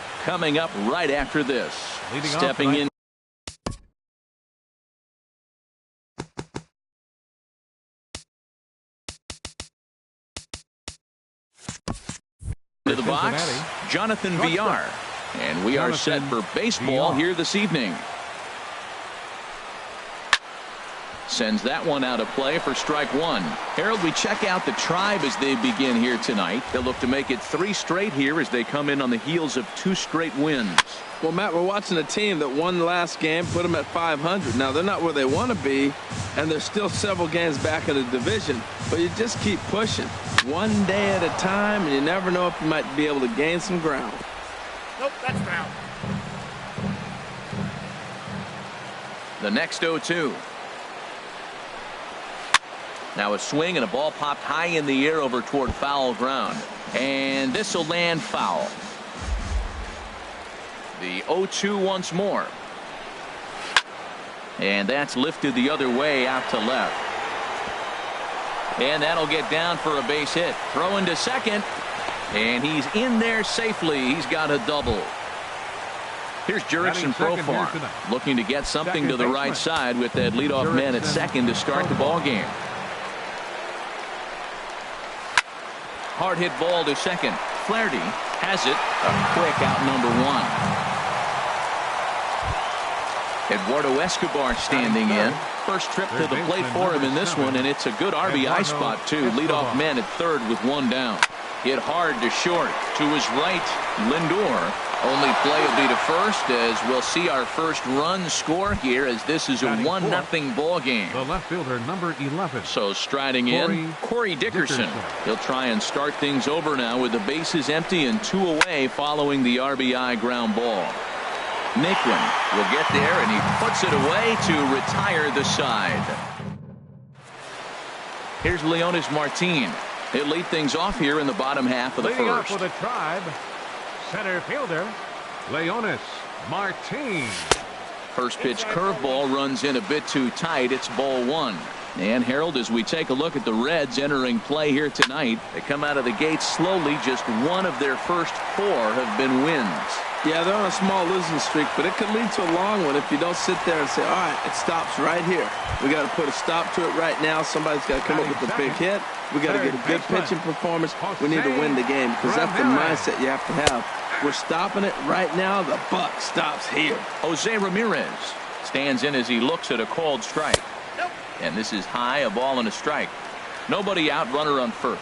more coming up right after this. Stepping in to the box, Jonathan VR. And we are set for baseball here this evening. Sends that one out of play for strike one. Harold, we check out the Tribe as they begin here tonight. They'll look to make it 3 straight here as they come in on the heels of 2 straight wins. Well, Matt, we're watching a team that won the last game, put them at 500. Now, they're not where they want to be, and they're still several games back in the division. But you just keep pushing one day at a time, and you never know if you might be able to gain some ground. Nope, that's down. The next 0-2. Now a swing and a ball popped high in the air over toward foul ground. And this will land foul. The 0-2 once more. And that's lifted the other way out to left. And that'll get down for a base hit. Throw into second. And he's in there safely. He's got a double. Here's Jurickson Profar looking to get something to the right side with that leadoff man at second to start the ball game. Hard hit ball to second. Flaherty has it. A quick out number 1. Eduardo Escobar standing in. First trip to the plate for him in this one, and it's a good RBI spot too. Leadoff man at third with 1 down. Hit hard to short. To his right, Lindor. Only play will be to first as we'll see our first run score here as this is a 1-0 ball game. The left fielder, number 11. So striding in, Corey Dickerson. He'll try and start things over now with the bases empty and 2 away following the RBI ground ball. Naquin will get there and he puts it away to retire the side. Here's Leonis Martin. He'll lead things off here in the bottom half of the Leading first. off for the Tribe, center fielder, Leonis Martin. First pitch curveball runs in a bit too tight. It's ball 1. And Harold, as we take a look at the Reds entering play here tonight, they come out of the gate slowly. Just 1 of their first 4 have been wins. Yeah, they're on a small losing streak, but it could lead to a long one if you don't sit there and say, all right, it stops right here. We got to put a stop to it right now. Somebody's got to come up with a big hit. We got to get a good pitching performance. We need to win the game because that's the mindset you have to have. We're stopping it right now. The buck stops here. Jose Ramirez stands in as he looks at a called strike. And this is high, a ball and a strike. Nobody out, runner on first.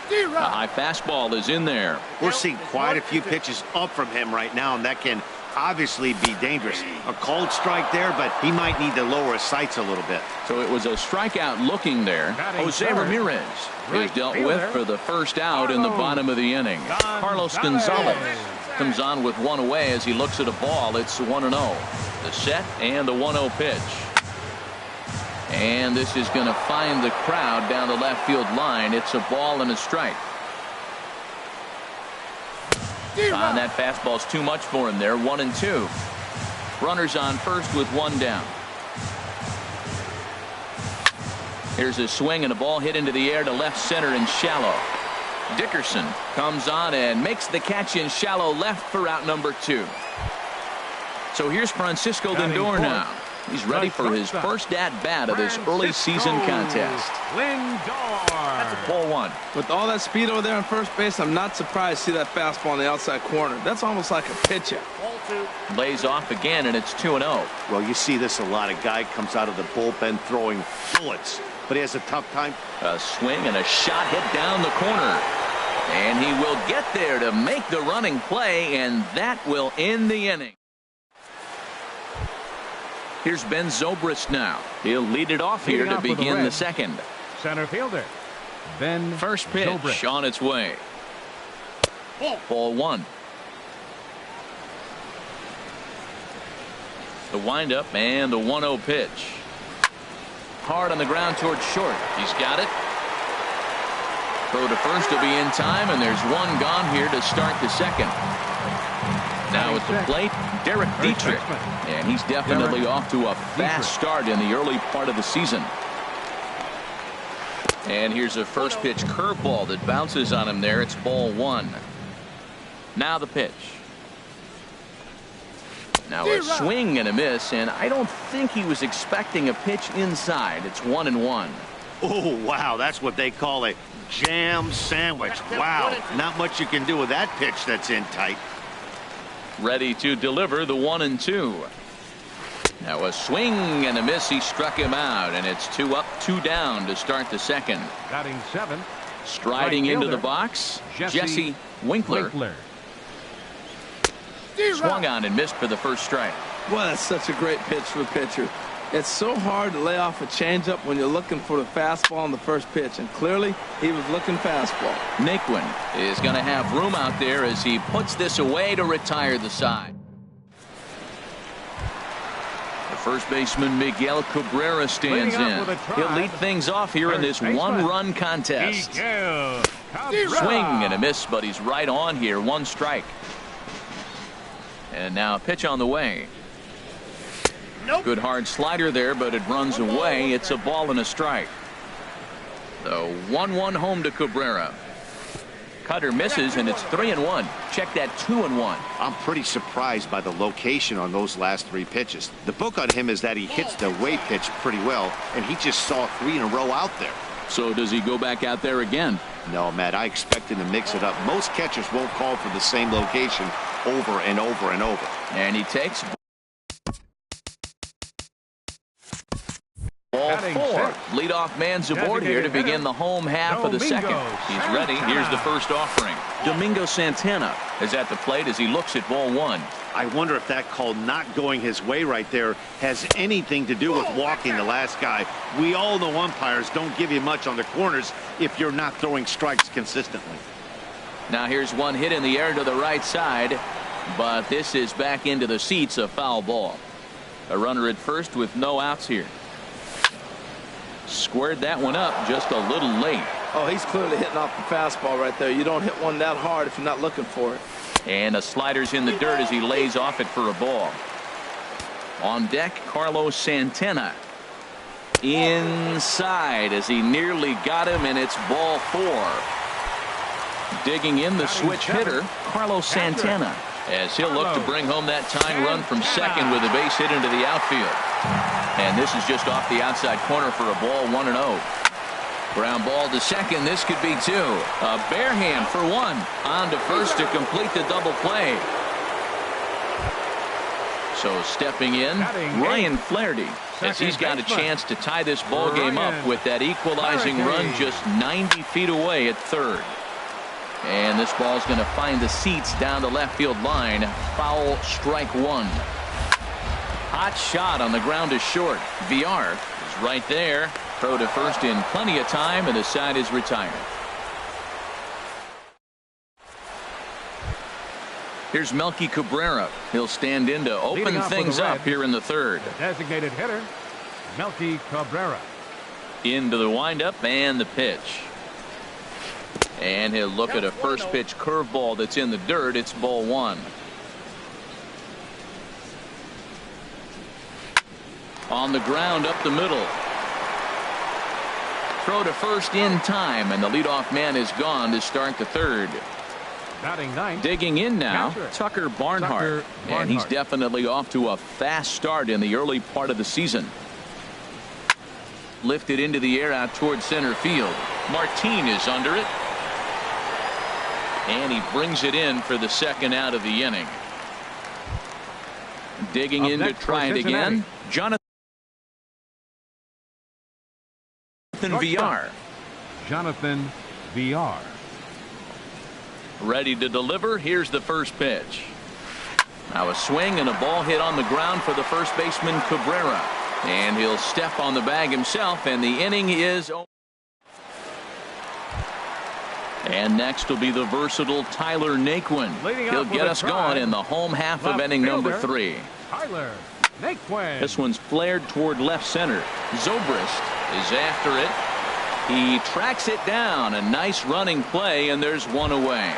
A high fastball is in there. We're seeing quite a few pitches up from him right now, and that can obviously be dangerous. A cold strike there, but he might need to lower his sights a little bit. So it was a strikeout looking there. Jose Ramirez is dealt with for the first out in the bottom of the inning. Carlos Gonzalez comes on with 1 away as he looks at a ball. It's 1-0. The set and the 1-0 pitch. And this is going to find the crowd down the left field line. It's a ball and a strike. And that fastball's too much for him there. 1-2. Runners on first with 1 down. Here's a swing and a ball hit into the air to left center and shallow. Dickerson comes on and makes the catch in shallow left for out number 2. So here's Francisco Lindor now. He's ready for his first at-bat of this early season contest. Lindor. That's ball 1. With all that speed over there on first base, I'm not surprised to see that fastball on the outside corner. That's almost like a pitch out. Lays off again, and it's 2-0. Well, you see this a lot. A guy comes out of the bullpen throwing bullets, but he has a tough time. A swing and a shot hit down the corner. And he will get there to make the running play, and that will end the inning. Here's Ben Zobrist now. He'll lead it off here to begin the second. Center fielder, Ben First pitch Zobrist. on its way. Ball 1. The windup and the 1-0 pitch. Hard on the ground towards short. He's got it. Throw to first will be in time, and there's 1 gone here to start the second. Now at the plate, Derek Dietrich. And he's definitely off to a fast start in the early part of the season. And here's a first pitch curveball that bounces on him there. It's ball 1. Now the pitch. Now a swing and a miss, and I don't think he was expecting a pitch inside. It's 1-1. Oh, wow, that's what they call a jam sandwich. Wow, not much you can do with that pitch that's in tight. Ready to deliver the 1-2. Now a swing and a miss. He struck him out, and it's 2 up, 2 down to start the second. Batting 7th. Striding into the box, Jesse Winkler. Swung on and missed for the first strike. Well, that's such a great pitch for a pitcher. It's so hard to lay off a changeup when you're looking for the fastball on the first pitch, and clearly he was looking fastball. Naquin is going to have room out there as he puts this away to retire the side. The first baseman Miguel Cabrera stands in. He'll lead things off here in this one-run contest. Swing and a miss, but he's right on here. 1 strike. And now a pitch on the way. Nope. Good hard slider there, but it runs away. It's a ball and a strike. The 1-1 home to Cabrera. Cutter misses, and it's 3-1. Check that 2-1. I'm pretty surprised by the location on those last 3 pitches. The book on him is that he hits the away pitch pretty well, and he just saw 3 in a row out there. So does he go back out there again? No, Matt, I expect him to mix it up. Most catchers won't call for the same location over and over and over. And he takes ball 4. Leadoff man's aboard here to begin the home half of the second. He's ready. Here's the first offering. Domingo Santana is at the plate as he looks at ball 1. I wonder if that call not going his way right there has anything to do with walking the last guy. We all know umpires don't give you much on the corners if you're not throwing strikes consistently. Now here's one hit in the air to the right side, but this is back into the seats, a foul ball. A runner at first with no outs here. Squared that one up just a little late. Oh, he's clearly hitting off the fastball right there. You don't hit one that hard if you're not looking for it. And a slider's in the dirt as he lays off it for a ball. On deck, Carlos Santana. Inside as he nearly got him, and it's ball 4. Digging in the switch hitter, Carlos Santana, as he'll look to bring home that tying run from second with a base hit into the outfield. And this is just off the outside corner for a ball, 1-0. Ground ball to second. This could be 2. A bare hand for 1. On to first to complete the double play. So stepping in, Ryan Flaherty, as he's got a chance to tie this ball game up with that equalizing run just 90 feet away at third. And this ball's going to find the seats down the left field line. Foul, strike 1. Hot shot on the ground is short. VR is right there. Throw to first in plenty of time, and the side is retired. Here's Melky Cabrera. He'll stand in to open things up here in the third. The designated hitter, Melky Cabrera. Into the windup and the pitch. And he'll look at a first pitch curveball that's in the dirt. It's ball 1. On the ground up the middle. Throw to first in time, and the leadoff man is gone to start the third. Batting 9th. Digging in now, Tucker Barnhart. And he's definitely off to a fast start in the early part of the season. Lifted into the air out towards center field. Martin is under it. And he brings it in for the second out of the inning. Digging in to try it again. Jonathan VR. Jonathan VR. Ready to deliver. Here's the first pitch. Now a swing and a ball hit on the ground for the first baseman Cabrera. And he'll step on the bag himself, and the inning is over. And next will be the versatile Tyler Naquin. He'll get us going in the home half of inning number 3. Tyler Naquin. This one's flared toward left center. Zobrist is after it. He tracks it down. A nice running play, and there's one away.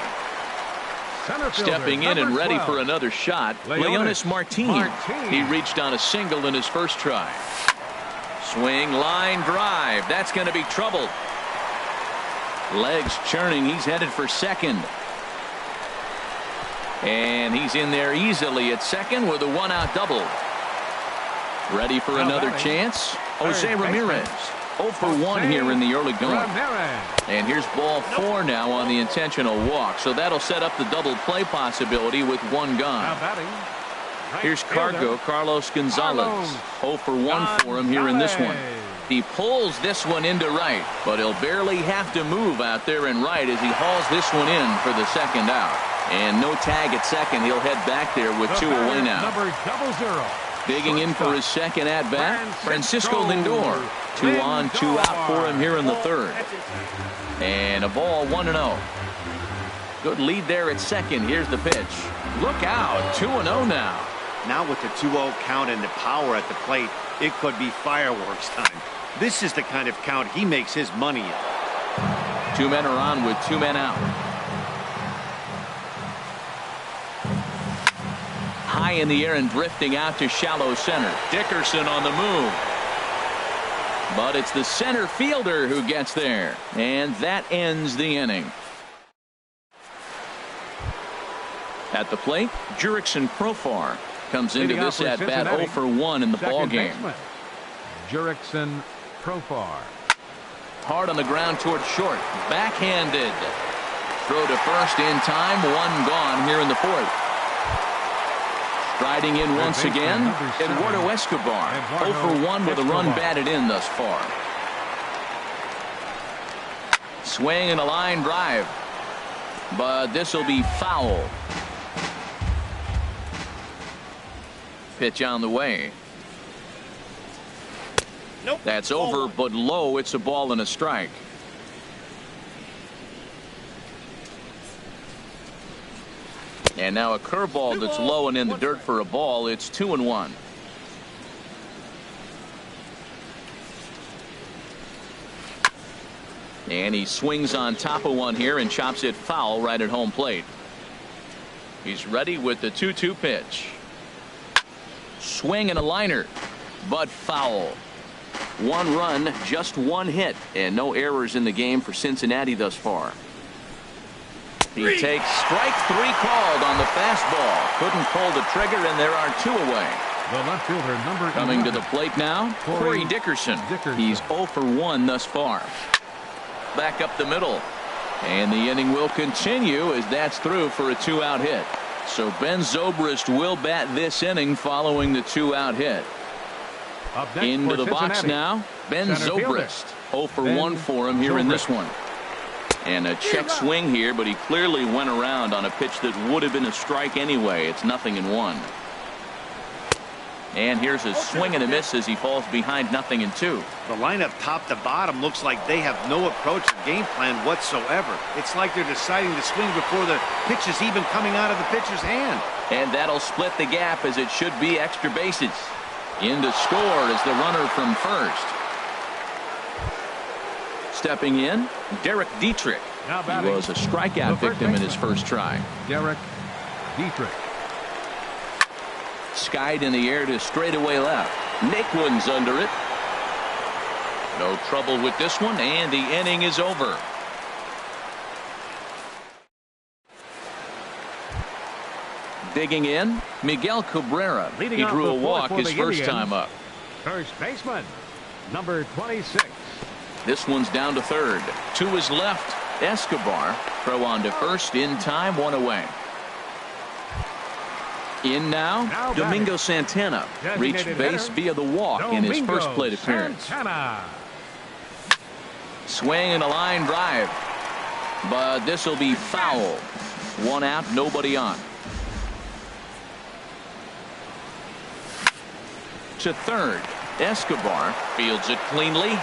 Stepping in and ready for another shot, Leonis Martin. He reached on a single in his first try. Swing, line drive. That's going to be trouble. Legs churning. He's headed for second. And he's in there easily at second with a one-out double. Ready for another chance. Jose Ramirez. 0 for 1 here in the early going. And here's ball 4 now on the intentional walk. So that'll set up the double play possibility with one gone. Here's Carlos Gonzalez. 0 for 1 for him here in this one. He pulls this one into right, but he'll barely have to move out there in right as he hauls this one in for the second out. And no tag at second. He'll head back there with 2 away now. Number 00. Digging in for his second at-bat, Francisco Lindor. 2 on, 2 out for him here in the third. And a ball, 1-0. Good lead there at second. Here's the pitch. Look out, 2-0 now. Now with the 2-0 count and the power at the plate, it could be fireworks time. This is the kind of count he makes his money in. 2 men are on with 2 men out. High in the air and drifting out to shallow center. Dickerson on the move. But it's the center fielder who gets there. And that ends the inning. At the plate, Jurickson Profar comes into this at-bat 0 for 1 in the ballgame. Jurickson Profar. Hard on the ground toward short. Backhanded. Throw to first in time. 1 gone here in the fourth. Striding in once again, Eduardo Escobar. 0 for 1 with a run batted in thus far. Swing and a line drive. But this will be foul. Pitch on the way. Nope. That's over, but low. It's a ball and a strike. And now a curveball that's low and in the dirt for a ball. It's 2-1. And he swings on top of one here and chops it foul right at home plate. He's ready with the 2-2 pitch. Swing and a liner, but foul. 1 run, just 1 hit, and no errors in the game for Cincinnati thus far. He takes strike 3 called on the fastball. Couldn't pull the trigger, and there are 2 away. The left fielder, number Coming 11. to the plate now, Corey Dickerson. He's 0 for 1 thus far. Back up the middle. And the inning will continue as that's through for a 2-out hit. So Ben Zobrist will bat this inning following the 2-out hit. Into the box now, Ben Zobrist. 0 for 1 for him here in this one. And a check swing here, but he clearly went around on a pitch that would have been a strike anyway. It's 0-1. And here's a swing and a miss as he falls behind 0-2. The lineup top to bottom looks like they have no approach or game plan whatsoever. It's like they're deciding to swing before the pitch is even coming out of the pitcher's hand. And that'll split the gap as it should be extra bases. In to score is the runner from first. Stepping in, Derek Dietrich. He was a strikeout victim in his first try. Derek Dietrich. Skied in the air to straightaway left. Naquin's under it. No trouble with this one, and the inning is over. Digging in, Miguel Cabrera. He drew a walk his first time up. First baseman, number 26. This one's down to third. To his left, Escobar. Throw on to first in time, 1 away. In now Domingo Santana. Reached base via the walk in his first plate appearance. Swing and a line drive. But this will be foul. 1 out, nobody on. To third, Escobar fields it cleanly.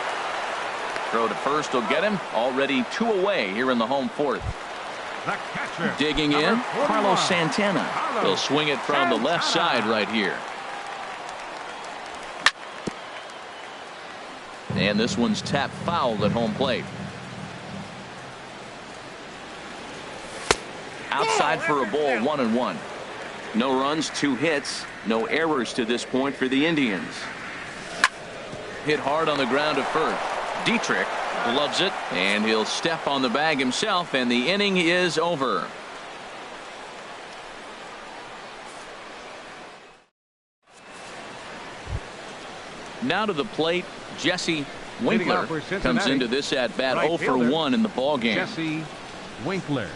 Throw to first will get him. Already 2 away here in the home fourth. The catcher, digging in, Carlos Santana. He'll swing it from the left side right here. And this one's tapped foul at home plate. Outside for a ball, 1-1. No runs, 2 hits, no errors to this point for the Indians. Hit hard on the ground at first. Dietrich gloves it, and he'll step on the bag himself, and the inning is over. Now to the plate, Jesse Winkler comes into this at bat 0 for 1 in the ball game. Jesse Winkler.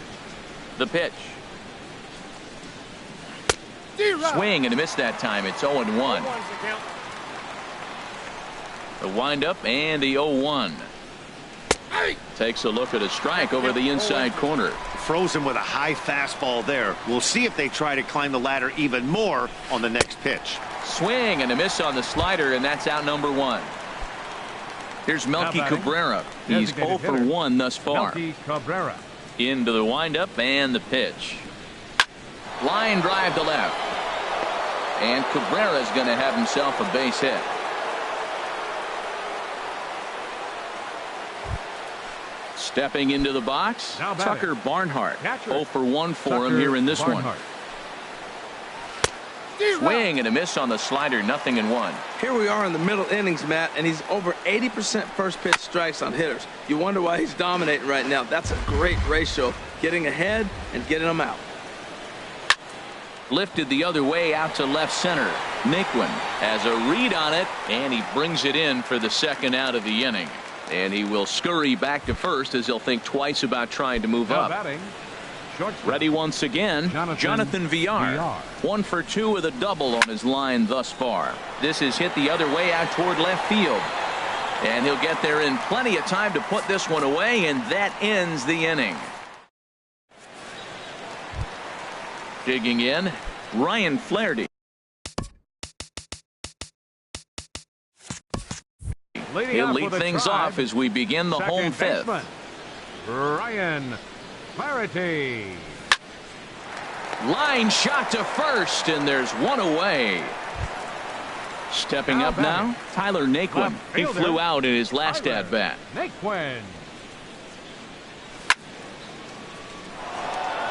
The pitch. Swing and a miss that time. It's 0-1. The windup and the 0-1. Takes a look at a strike over the inside corner. Frozen with a high fastball there. We'll see if they try to climb the ladder even more on the next pitch. Swing and a miss on the slider, and that's out number 1. Here's Melky Cabrera. He's 0 for 1 thus far. Melky Cabrera. Into the windup and the pitch. Line drive to left. And Cabrera's going to have himself a base hit. Stepping into the box, Tucker Barnhart. 0 for 1 for him here in this one. Swing and a miss on the slider, 0-1. Here we are in the middle innings, Matt, and he's over 80% first pitch strikes on hitters. You wonder why he's dominating right now. That's a great ratio, getting ahead and getting them out. Lifted the other way out to left center. Naquin has a read on it, and he brings it in for the second out of the inning. And he will scurry back to first as he'll think twice about trying to move up. Ready once again, Jonathan Villar. 1 for 2 with a double on his line thus far. This is hit the other way out toward left field. And he'll get there in plenty of time to put this one away, and that ends the inning. Digging in, Ryan Flaherty. He'll lead things off as we begin the home fifth. Ryan Flaherty. Line shot to first, and there's one away. Stepping up now, Tyler Naquin. He flew out in his last at-bat. Naquin.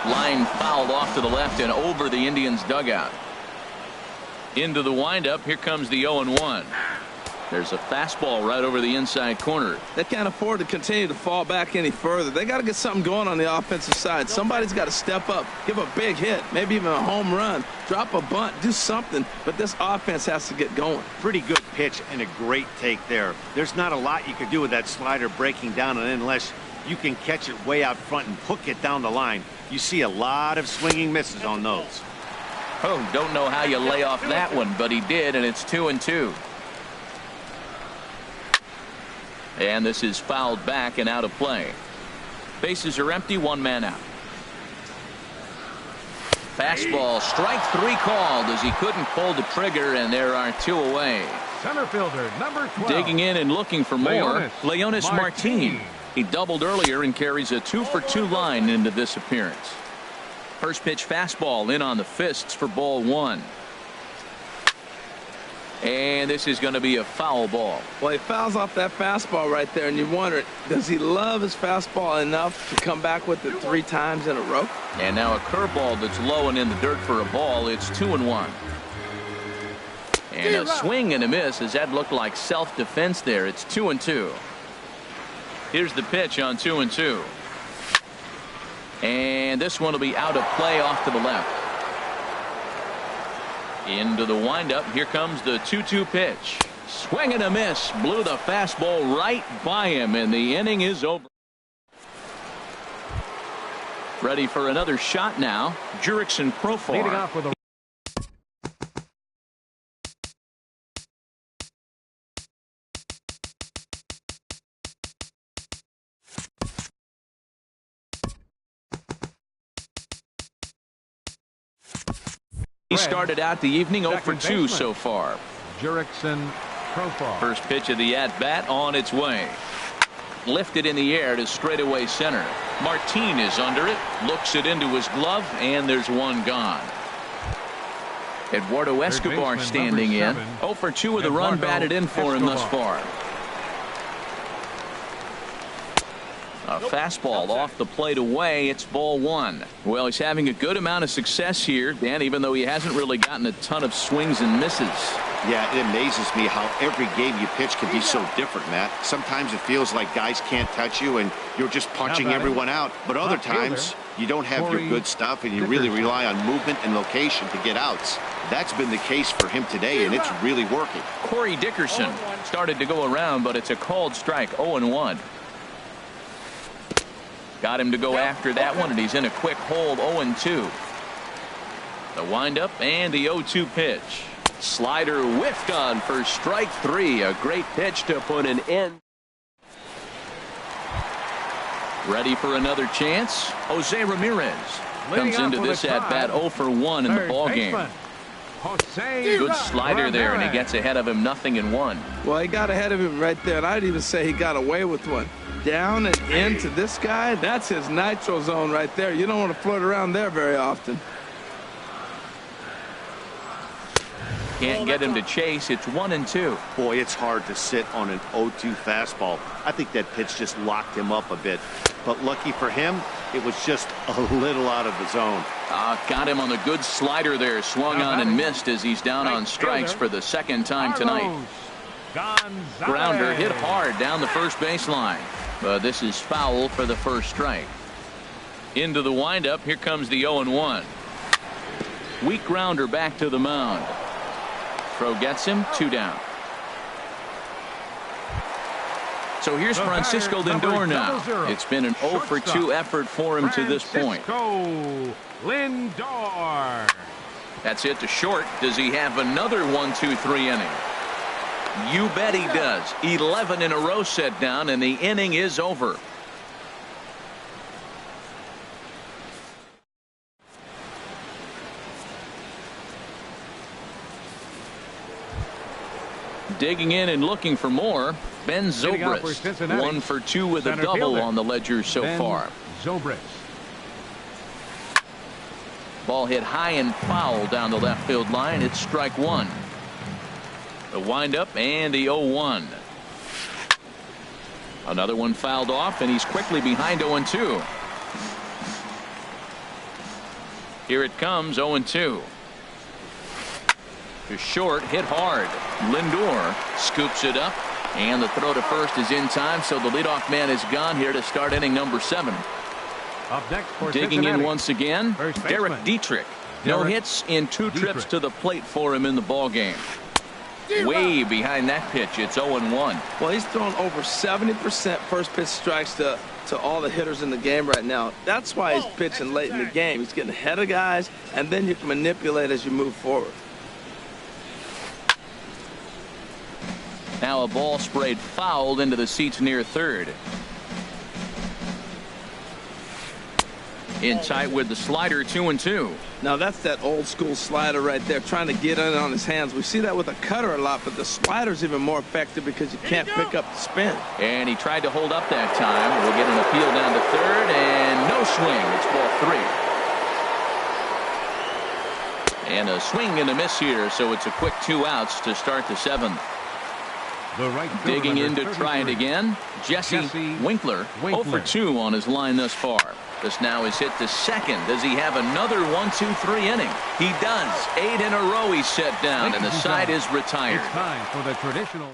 Line fouled off to the left and over the Indians' dugout. Into the windup, here comes the 0-1. There's a fastball right over the inside corner. They can't afford to continue to fall back any further. They got to get something going on the offensive side. Somebody's got to step up, give a big hit, maybe even a home run, drop a bunt, do something. But this offense has to get going. Pretty good pitch and a great take there. There's not a lot you could do with that slider breaking down, and unless you can catch it way out front and hook it down the line, you see a lot of swinging misses on those. Oh, don't know how you lay off that one, but he did, and it's 2-2. And this is fouled back and out of play. Bases are empty, 1 man out. Fastball, strike 3 called as he couldn't pull the trigger, and there are 2 away. Center fielder, number 12. Digging in and looking for more, Leonis Martin. He doubled earlier and carries a 2 for 2 line into this appearance. First pitch fastball in on the fists for ball 1. And this is going to be a foul ball. Well, he fouls off that fastball right there, and you wonder, does he love his fastball enough to come back with it 3 times in a row? And now a curveball that's low and in the dirt for a ball. It's 2-1. And a swing and a miss as that looked like self-defense there. It's 2-2. Here's the pitch on 2-2. And this one will be out of play off to the left. Into the windup. Here comes the 2-2 pitch. Swing and a miss. Blew the fastball right by him, and the inning is over. Ready for another shot now. Jurickson Profar. Leading off with a He started out the evening 0 for 2 so far. Jurickson Profar. First pitch of the at-bat on its way. Lifted in the air to straightaway center. Martin is under it, looks it into his glove, and there's 1 gone. Eduardo Escobar standing in. 0 for 2 with a run batted in for him thus far. A fastball off the plate away. It's ball 1. Well, he's having a good amount of success here, Dan, even though he hasn't really gotten a ton of swings and misses. Yeah, it amazes me how every game you pitch can be so different, Matt. Sometimes it feels like guys can't touch you and you're just punching everyone out. But other times, you don't have your good stuff and you really rely on movement and location to get outs. That's been the case for him today, and it's really working. Corey Dickerson started to go around, but it's a called strike, 0-1. Got him to go after that one, and he's in a quick hold, 0-2. The windup and the 0-2 pitch. Slider whiffed on for strike 3. A great pitch to put an end. Ready for another chance. Jose Ramirez comes into this at bat 0-for-1 in the ball game. Good slider there, and he gets ahead of him, 0-1. Well, he got ahead of him right there, and I'd even say he got away with one. Down and into this guy, that's his nitro zone right there. You don't want to float around there very often. Can't get him to chase. It's 1-2. Boy, it's hard to sit on an 0-2 fastball. I think that pitch just locked him up a bit. But lucky for him, it was just a little out of the zone. Got him on the good slider there. Swung on and missed as he's down on strikes for the second time tonight. Grounder hit hard down the first baseline. But this is foul for the first strike. Into the windup. Here comes the 0-1. Weak grounder back to the mound. Throw gets him, 2 down. So here's Francisco Lindor now. It's been an 0-for-2 effort for him to this point. Lindor. That's it to short. Does he have another 1-2-3 inning? You bet he does. 11 in a row set down, and the inning is over. Digging in and looking for more, Ben Zobrist, 1-for-2 with a double on the ledger so far. Zobrist. Ball hit high and foul down the left field line. It's strike 1. The windup and the 0-1. Another one fouled off, and he's quickly behind 0-2. Here it comes, 0-2. To short, hit hard. Lindor scoops it up, and the throw to first is in time, so the leadoff man is gone here to start inning number 7. Up next for Digging Cincinnati. in once again, Derek Dietrich. No hits in 2 trips to the plate for him in the ball game. Way behind that pitch. It's 0-1. Well, he's thrown over 70% first pitch strikes to all the hitters in the game right now. That's why he's pitching late in the game. He's getting ahead of guys, and then you can manipulate as you move forward. Now a ball sprayed fouled into the seats near third. In tight with the slider, 2-2. Now that's that old school slider right there, trying to get in on his hands. We see that with a cutter a lot, but the slider's even more effective because you can't pick up the spin. And he tried to hold up that time. We'll get an appeal down to third, and no swing. It's ball 3. And a swing and a miss here, so it's a quick 2 outs to start the 7th. Digging in to try it again, Jesse Winkler, 0-for-2 on his line thus far. This now is hit to second. Does he have another 1-2-3 inning? He does. 8 in a row he's set down, and the side is retired. It's time for the traditional.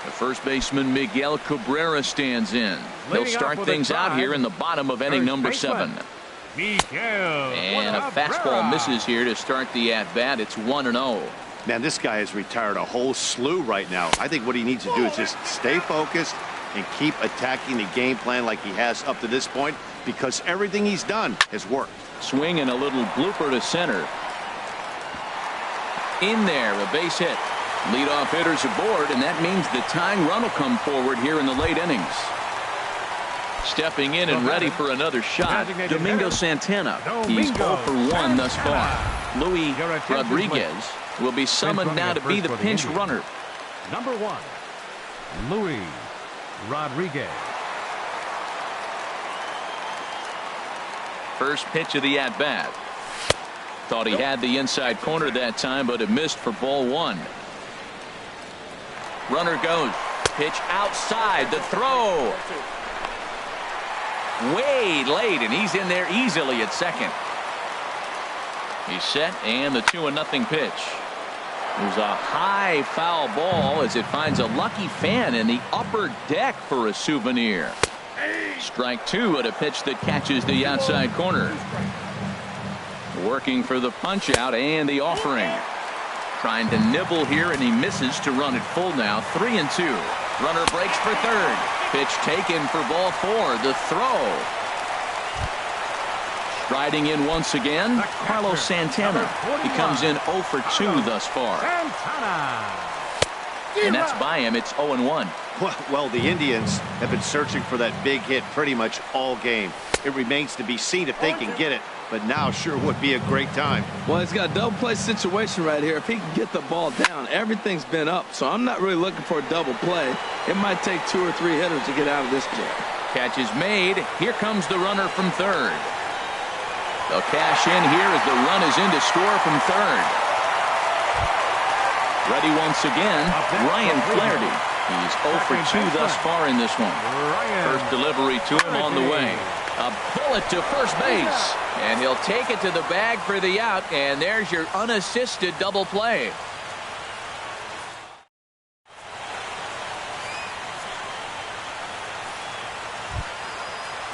The first baseman Miguel Cabrera stands in. He'll start things out here in the bottom of inning number 7. And a fastball misses here to start the at-bat. It's 1-0. Man, this guy has retired a whole slew right now. I think what he needs to do is just stay focused and keep attacking the game plan like he has up to this point, because everything he's done has worked. Swing and a little blooper to center. In there, a base hit. Leadoff hitters aboard, and that means the tying run will come forward here in the late innings. Stepping in and ready for another shot, Domingo Santana. He's 0-for-1 thus far. Luis Rodriguez will be summoned now to be the pinch runner. Number 1, Luis Rodriguez. First pitch of the at-bat. Thought he had the inside corner that time, but it missed for ball 1. Runner goes. Pitch outside. The throw. Way late, and he's in there easily at second. He's set, and the 2-0 pitch. There's a high foul ball as it finds a lucky fan in the upper deck for a souvenir. Strike 2 at a pitch that catches the outside corner. Working for the punch out and the offering. Trying to nibble here, and he misses to run it full now. 3-2. Runner breaks for third. Pitch taken for ball 4. The throw. Striding in once again, Carlos Santana. He comes in 0 for 2 thus far. And that's by him. It's 0-1. Well, the Indians have been searching for that big hit pretty much all game. It remains to be seen if they can get it, but now sure would be a great time. Well, he's got a double play situation right here. If he can get the ball down, everything's been up, so I'm not really looking for a double play. It might take 2 or 3 hitters to get out of this jam. Catch is made. Here comes the runner from third. They'll cash in here as the run is in to score from third. Ready once again, Ryan Flaherty. He's 0 for 2 thus far in this one. First delivery to him on the way. A bullet to first base. And he'll take it to the bag for the out. And there's your unassisted double play.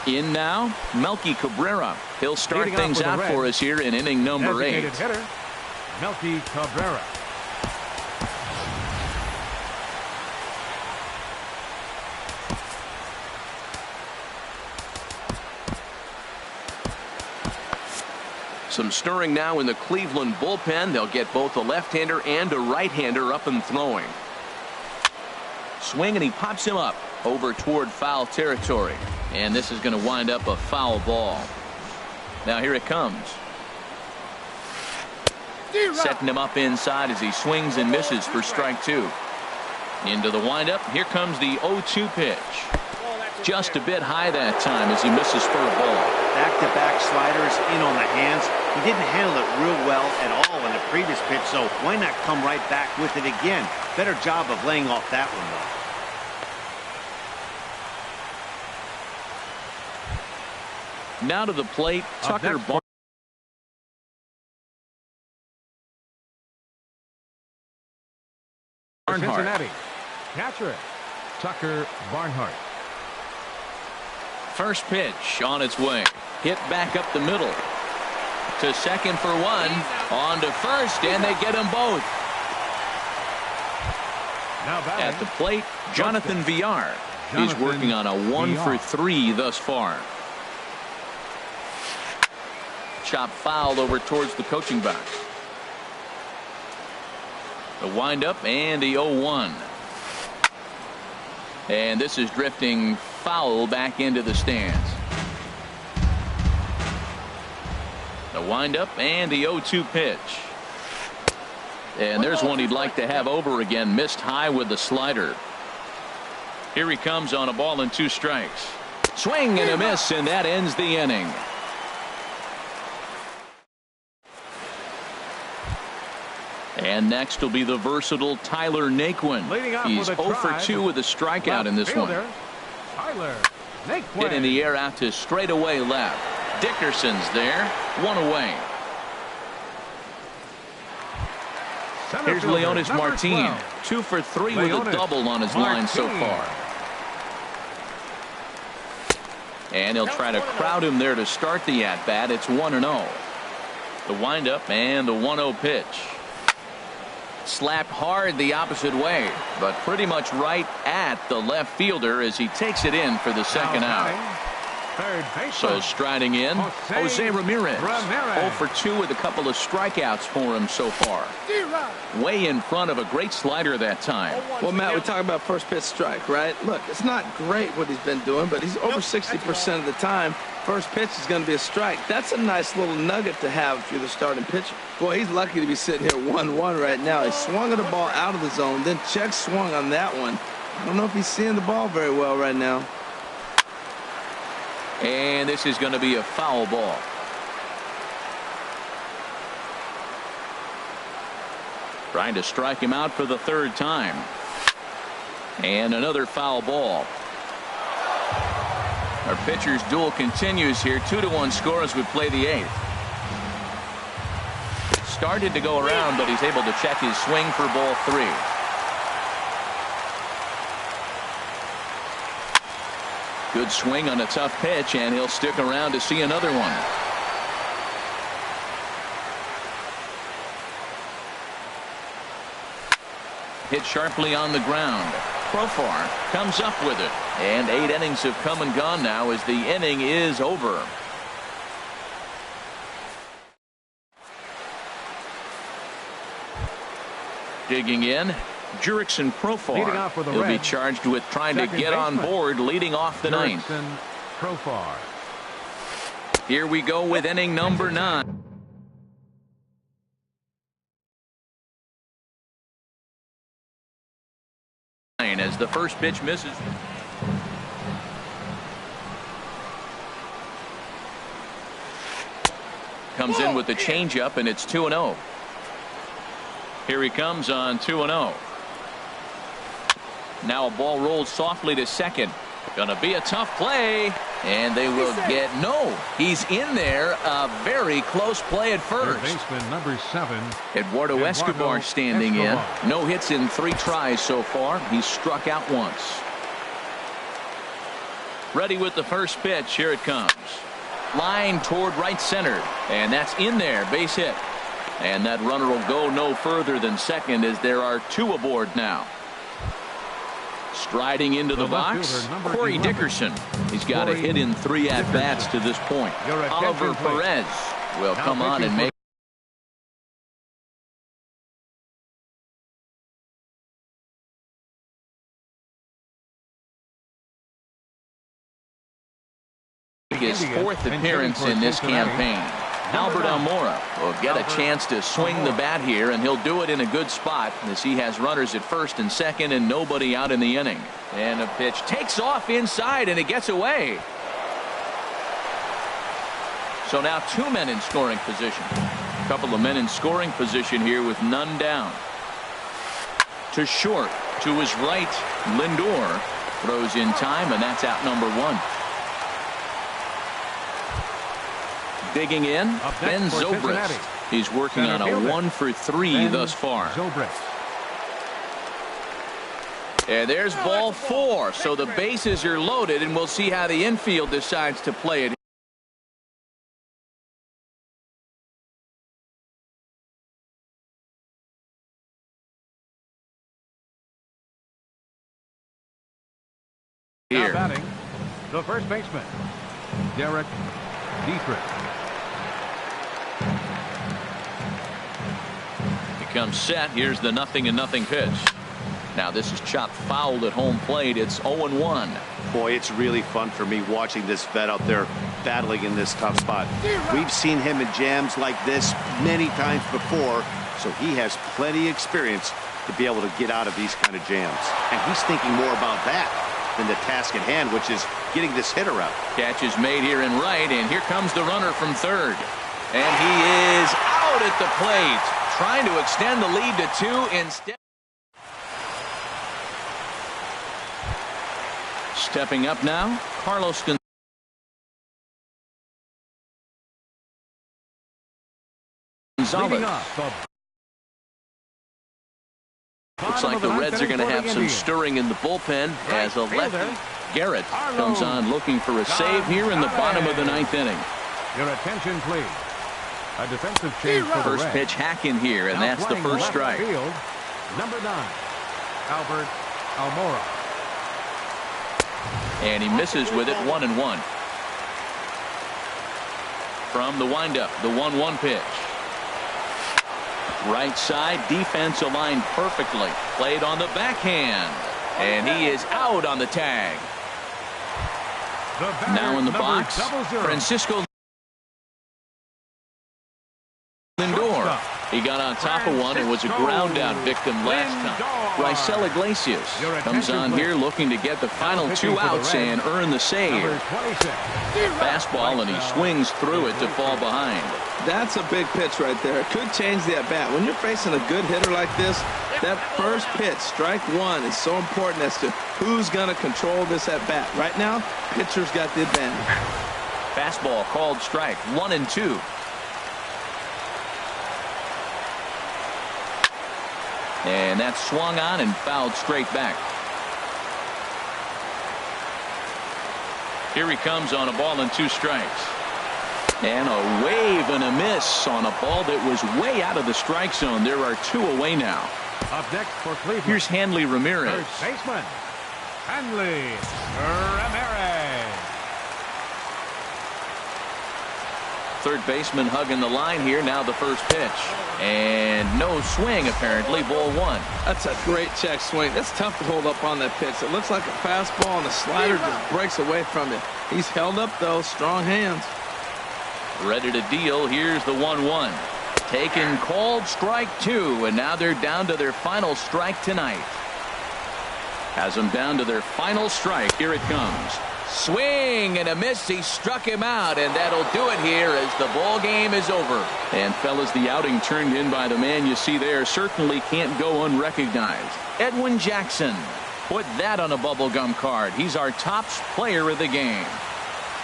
In now, Melky Cabrera. He'll start things out for us here in inning number 8. Hitter, Melky Cabrera. Some stirring now in the Cleveland bullpen. They'll get both a left-hander and a right-hander up and throwing. Swing, and he pops him up over toward foul territory. And this is going to wind up a foul ball. Now here it comes. Setting him up inside as he swings and misses for strike 2. Into the windup. Here comes the 0-2 pitch. Just a bit high that time as he misses for a ball. Back-to-back sliders in on the hands. He didn't handle it real well at all in the previous pitch, so why not come right back with it again? Better job of laying off that one, though. Now to the plate, Tucker Barnhart. Cincinnati. Catcher, Tucker Barnhart. First pitch on its way. Hit back up the middle. To second for 1. On to first, and they get them both. Now at the plate, Jonathan Villar. He's working on a 1 for 3 thus far. Chop foul over towards the coaching box. The windup and the 0-1. And this is drifting foul back into the stands. The windup and the 0-2 pitch. And there's one he'd like to have over again. Missed high with the slider. Here he comes on a ball and 2 strikes. Swing and a miss, and that ends the inning. And next will be the versatile Tyler Naquin. He's 0 for 2 with a strikeout in this one. Hit in the air out to straightaway left. Dickerson's there. 1 away. Here's Leonis Martin. 2 for 3 with a double on his line so far. And he'll try to crowd him there to start the at-bat. It's 1-0. The windup and the 1-0 pitch. Slapped hard the opposite way, but pretty much right at the left fielder as he takes it in for the second out. So striding in, Jose Ramirez. 0 for 2 with a couple of strikeouts for him so far. Way in front of a great slider that time. Well, Matt, we talk about first pitch strike, right? Look, it's not great what he's been doing, but he's over 60% of the time. First pitch is going to be a strike. That's a nice little nugget to have if you're the starting pitcher. Boy, he's lucky to be sitting here 1-1 right now. He swung at the ball out of the zone, then check swung on that one. I don't know if he's seeing the ball very well right now. And this is going to be a foul ball. Trying to strike him out for the 3rd time. And another foul ball. Our pitcher's duel continues here. 2-1 score as we play the 8th. started to go around, but he's able to check his swing for ball 3. Good swing on a tough pitch, and he'll stick around to see another one. Hit sharply on the ground. Profar comes up with it. And 8 innings have come and gone now as the inning is over. Digging in, Jurickson Profar. He'll be charged with trying to get on board leading off the ninth. Profar. Here we go with inning number 9. As the first pitch misses. Comes in with the changeup, and it's 2-0. Here he comes on 2-0. Now a ball rolled softly to second. Gonna be a tough play, and they will get no. He's in there. A very close play at first. Baseman number 7. Eduardo Escobar standing in. No hits in 3 tries so far. He's struck out once. Ready with the first pitch. Here it comes. Line toward right center, and that's in there. Base hit. And that runner will go no further than second as there are 2 aboard now. Striding into the box, Corey Dickerson. He's got a hit in 3 at-bats to this point. Oliver Perez will come on and make his 4th appearance in this campaign. Albert Almora will get a chance to swing the bat here, and he'll do it in a good spot as he has runners at first and second and nobody out in the inning. And a pitch takes off inside, and it gets away. So now 2 men in scoring position. A couple of men in scoring position here with none down. To short, to his right, Lindor throws in time, and that's out number 1. Digging in, Ben Zobrist. He's working on a 1 for 3 thus far. And there's ball 4. So the bases are loaded, and we'll see how the infield decides to play it. Here. Now batting, the first baseman, Derek Dietrich. Comes set. Here's the 0-0 pitch. Now this is chopped foul at home plate. It's 0-1. Boy, it's really fun for me watching this vet out there battling in this tough spot. We've seen him in jams like this many times before, so he has plenty of experience to be able to get out of these kind of jams. And he's thinking more about that than the task at hand, which is getting this hitter out. Catch is made here in right, and here comes the runner from third. And he is out at the plate, trying to extend the lead to 2 instead. Stepping up now, Carlos Gonzalez. Looks like the Reds are going to have some stirring in the bullpen as a lefty, Garrett, comes on looking for a save here in the bottom of the 9th inning. Your attention, please. A defensive change for the First Reds. pitch hacking here, and that's the first strike. Field, number 9, Albert Almora. And he misses with it, 1-1. From the windup, the 1-1 pitch. Right side, defense aligned perfectly. Played on the backhand. And he is out on the tag. Now in the box, Francisco Lindor. He got on top of one and was a ground out victim last time. Raisel Iglesias comes on here looking to get the final 2 outs and earn the save. Fastball, and he swings through it to fall behind. That's a big pitch right there. It could change the at-bat. When you're facing a good hitter like this, that first pitch, strike 1, is so important as to who's going to control this at-bat. Right now, pitcher's got the advantage. Fastball called strike, 1-2. And that's swung on and fouled straight back. Here he comes on a ball and 2 strikes. And a wave and a miss on a ball that was way out of the strike zone. There are 2 away now. Up next for Cleveland. Here's Hanley Ramirez. First baseman, Hanley Ramirez. Third baseman hugging the line here. Now the first pitch. And no swing, apparently. Ball 1. That's a great check swing. That's tough to hold up on that pitch. It looks like a fastball, and the slider just breaks away from it. He's held up, though. Strong hands. Ready to deal. Here's the 1-1. Taken, called, strike 2, and now they're down to their final strike tonight. Has them down to their final strike. Here it comes. Swing and a miss. He struck him out, and that'll do it here as the ball game is over. And fellas, the outing turned in by the man you see there certainly can't go unrecognized. Edwin Jackson. Put that on a bubblegum card. He's our top player of the game.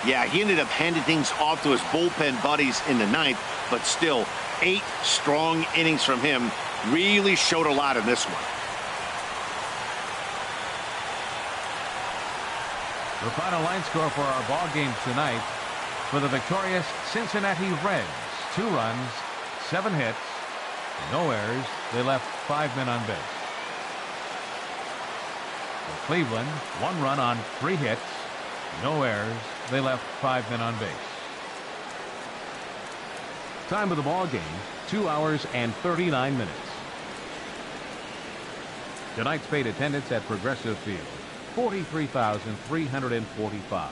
Yeah, he ended up handing things off to his bullpen buddies in the 9th, but still 8 strong innings from him. Really showed a lot in this one. The final line score for our ball game tonight: for the victorious Cincinnati Reds, 2 runs, 7 hits, no errors. They left 5 men on base. For Cleveland, 1 run on 3 hits, no errors. They left 5 men on base. Time of the ball game, 2 hours and 39 minutes. Tonight's paid attendance at Progressive Field, 43,345.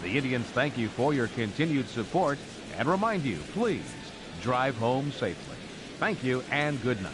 The Indians thank you for your continued support and remind you, please drive home safely. Thank you and good night.